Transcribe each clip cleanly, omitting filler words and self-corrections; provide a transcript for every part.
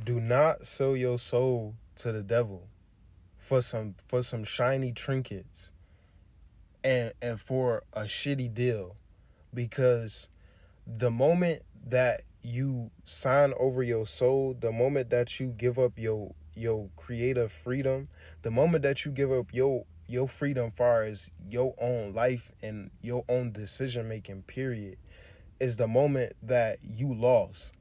Do not sell your soul to the devil for some shiny trinkets and for a shitty deal, because the moment that you sign over your soul, the moment that you give up your creative freedom, the moment that you give up your freedom far as your own life and your own decision making period, is the moment that you lost.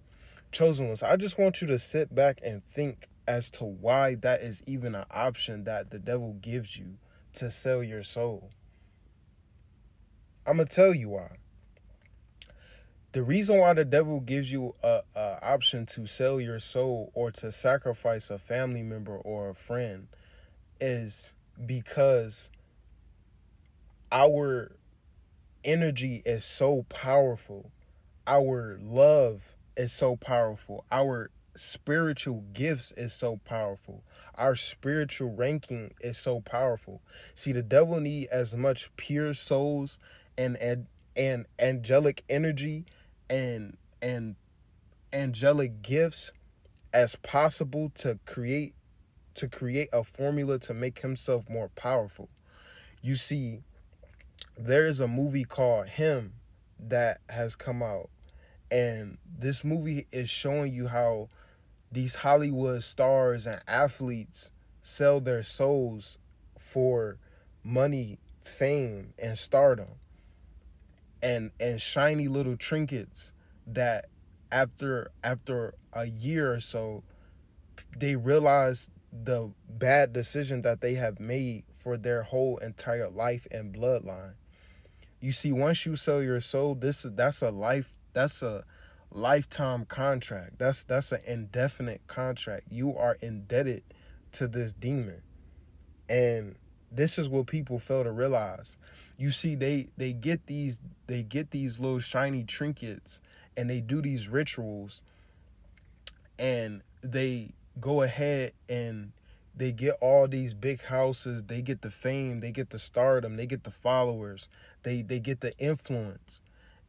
Chosen ones, I just want you to sit back and think as to why that is even an option that the devil gives you, to sell your soul. I'm gonna tell you why. The reason why the devil gives you a option to sell your soul or to sacrifice a family member or a friend is because our energy is so powerful. Our love is so powerful. Our spiritual gifts is so powerful. Our spiritual ranking is so powerful. See, the devil need as much pure souls and angelic energy and angelic gifts as possible to create a formula to make himself more powerful. You see, there is a movie called Him that has come out, and this movie is showing you how these Hollywood stars and athletes sell their souls for money, fame, and stardom, and shiny little trinkets that after a year or so they realize the bad decision that they have made for their whole entire life and bloodline. You see, once you sell your soul, that's a lifetime contract. That's an indefinite contract. You are indebted to this demon. And this is what people fail to realize. You see, they get these little shiny trinkets and they do these rituals, and they go ahead and they get all these big houses, they get the fame, they get the stardom, they get the followers, they get the influence.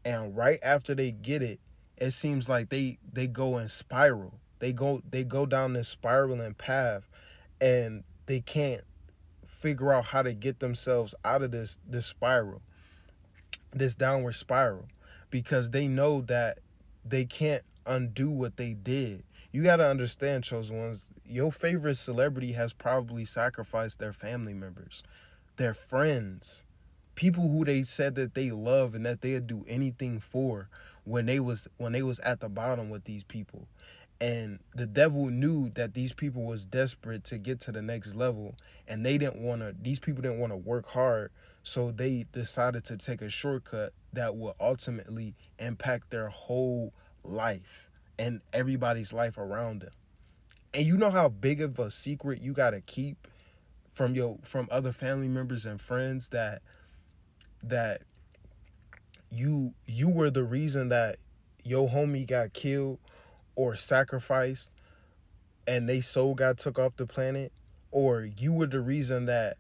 And right after they get it, it seems like they go in spiral. They go down this spiraling path, and they can't figure out how to get themselves out of this spiral, this downward spiral, because they know that they can't undo what they did. You got to understand, chosen ones, your favorite celebrity has probably sacrificed their family members, their friends, people who they said that they love and that they'd do anything for when they was at the bottom with these people. And the devil knew that these people was desperate to get to the next level, and these people didn't want to work hard, so they decided to take a shortcut that will ultimately impact their whole life and everybody's life around them. And you know how big of a secret you got to keep from other family members and friends that you were the reason that your homie got killed or sacrificed and they soul got took off the planet, or you were the reason that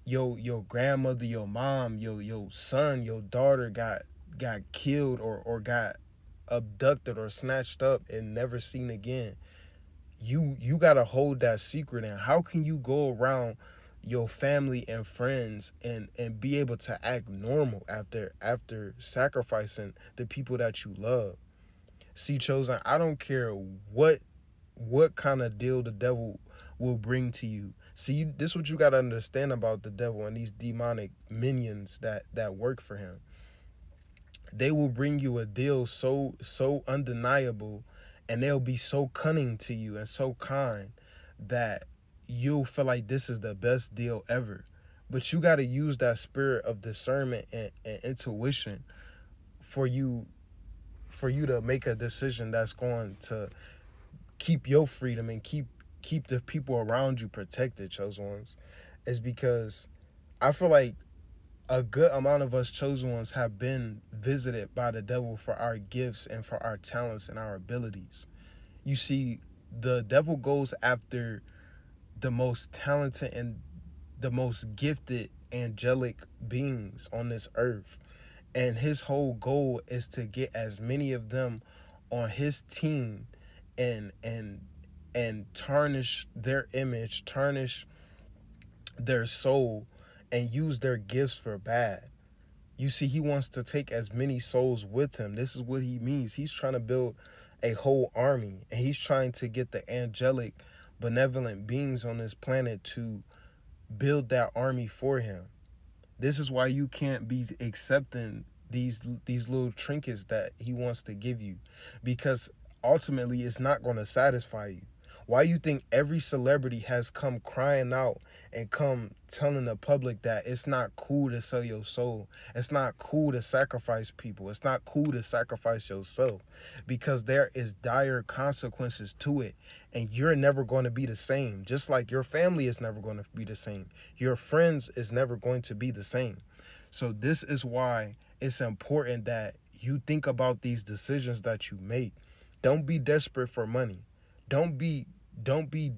your grandmother, your mom, your son, your daughter got killed or got abducted or snatched up and never seen again. You got to hold that secret. And how can you go around your family and friends and be able to act normal after sacrificing the people that you love? See, chosen, I don't care what kind of deal the devil will bring to you. See, this is what you got to understand about the devil and these demonic minions that work for him. They will bring you a deal so undeniable, and they'll be so cunning to you and so kind that you'll feel like this is the best deal ever. But you got to use that spirit of discernment and intuition for you for you to make a decision that's going to keep your freedom and keep the people around you protected, chosen ones. Is because I feel like a good amount of us chosen ones have been visited by the devil for our gifts and for our talents and our abilities. You see, the devil goes after the most talented and the most gifted angelic beings on this earth. And his whole goal is to get as many of them on his team and and tarnish their image, tarnish their soul, and use their gifts for bad. You see, he wants to take as many souls with him. This is what he means. He's trying to build a whole army, and he's trying to get the angelic, benevolent beings on this planet to build that army for him. This is why you can't be accepting these little trinkets that he wants to give you, because ultimately it's not going to satisfy you. Why you think every celebrity has come crying out and come telling the public that it's not cool to sell your soul? It's not cool to sacrifice people. It's not cool to sacrifice yourself, because there is dire consequences to it, and you're never going to be the same. Just like your family is never going to be the same. Your friends is never going to be the same. So this is why it's important that you think about these decisions that you make. Don't be desperate for money. Don't be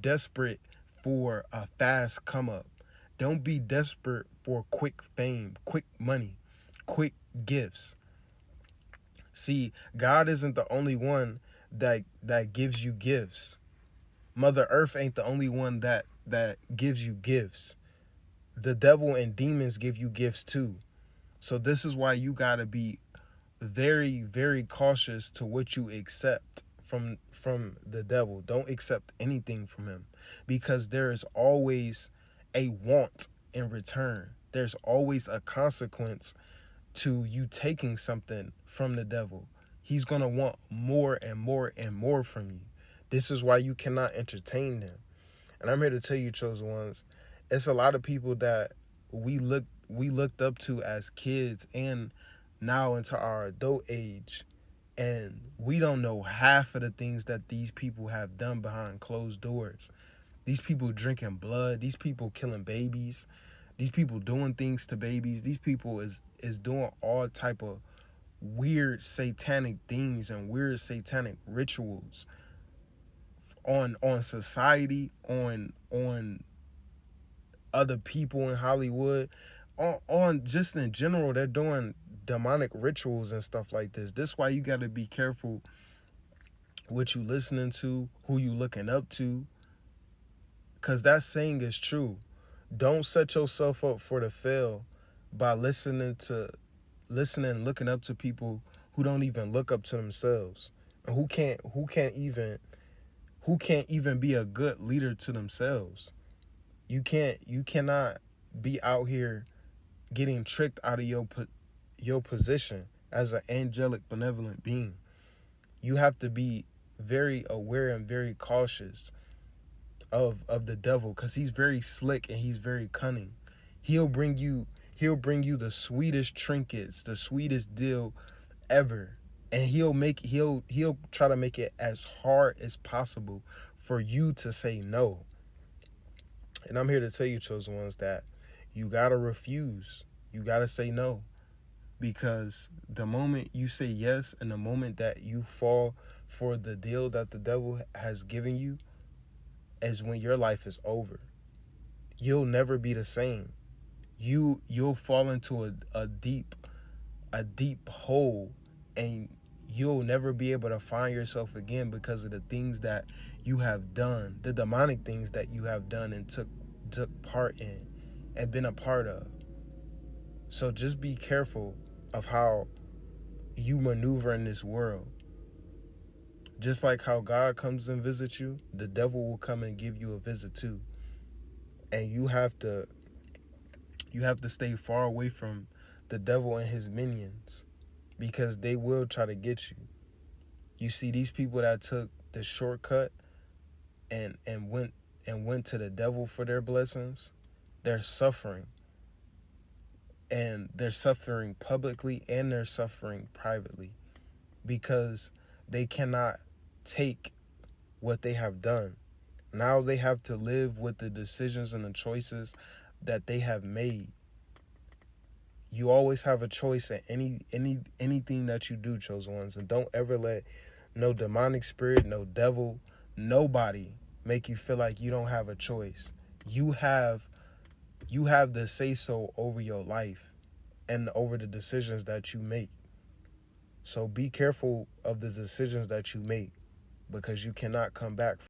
desperate for a fast come up. Don't be desperate for quick fame, quick money, quick gifts. See, God isn't the only one that gives you gifts. Mother Earth ain't the only one that gives you gifts. The devil and demons give you gifts too. So this is why you got to be very, very cautious to what you accept from the devil. Don't accept anything from him, because there is always a want in return. There's always a consequence to you taking something from the devil. He's going to want more and more and more from you. This is why you cannot entertain them. And I'm here to tell you, chosen ones, it's a lot of people that we looked up to as kids and now into our adult age, and we don't know half of the things that these people have done behind closed doors. These people drinking blood, these people killing babies, these people doing things to babies, these people is doing all type of weird satanic things and weird satanic rituals on society, on other people in Hollywood, on just in general. They're doing demonic rituals and stuff like this. This is why you got to be careful what you listening to, who you looking up to, because that saying is true. Don't set yourself up for the fail by listening, looking up to people who don't even look up to themselves, and who can't even be a good leader to themselves. You cannot be out here getting tricked out of your position as an angelic benevolent being. You have to be very aware and very cautious of the devil, because he's very slick and he's very cunning. He'll bring you the sweetest trinkets, the sweetest deal ever, and he'll try to make it as hard as possible for you to say no. And I'm here to tell you, chosen ones, that you gotta refuse. You gotta say no. Because the moment you say yes and the moment that you fall for the deal that the devil has given you is when your life is over. You'll never be the same. You'll fall into a deep hole, and you'll never be able to find yourself again because of the things that you have done, the demonic things that you have done and took part in and been a part of. So just be careful of how you maneuver in this world. Just like how God comes and visits you, the devil will come and give you a visit too. And you have to stay far away from the devil and his minions, because they will try to get you. You see, these people that took the shortcut and went to the devil for their blessings, they're suffering. And they're suffering publicly and they're suffering privately, because they cannot take what they have done. Now they have to live with the decisions and the choices that they have made. You always have a choice in anything that you do, chosen ones, and don't ever let no demonic spirit, no devil, nobody make you feel like you don't have a choice. You have the say so over your life and over the decisions that you make. So be careful of the decisions that you make, because you cannot come back